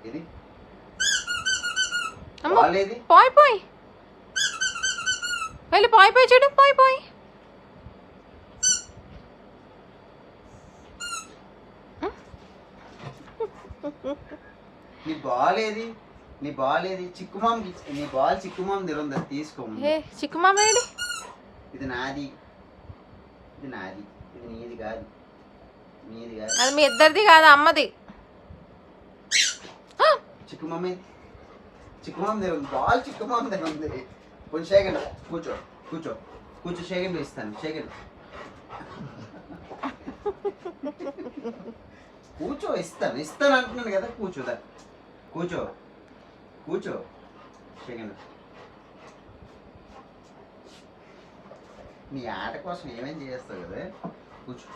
ఇది అమ్మో, బాలేది పోయి పోయి వెళ్ళి పోయి పోయి చూడు, పోయి పోయి. నీ బాల్ ఏది, నీ బాల్ ఏది? చిక్కుమామకి నీ బాల్ చిక్కుమామ తిరుంది, తీసుకో. ఏ చిక్కుమామ ఏడి? ఇది నాది, ఇది నాది, ఇది నీది కాదు, నీది కాదు. అది మీ ఇద్దరిది కాదు, అమ్మది. చిక్కుమామ ఏది? చిక్కుమామ తిరుంది, బాల్ చిక్కుమామ తిరుంది. కొంచెం షేకండి, కూర్చో కూర్చో కూర్చో, షేకండి ఇస్తాను, షేకండి. కూర్చో, ఇస్తాను ఇస్తాను అంటున్నాను కదా, కూర్చోదా, కూర్చో కూర్చో, సెకండ్. నీ ఆట కోసం ఏమేం చేస్తావు కదా, కూర్చో.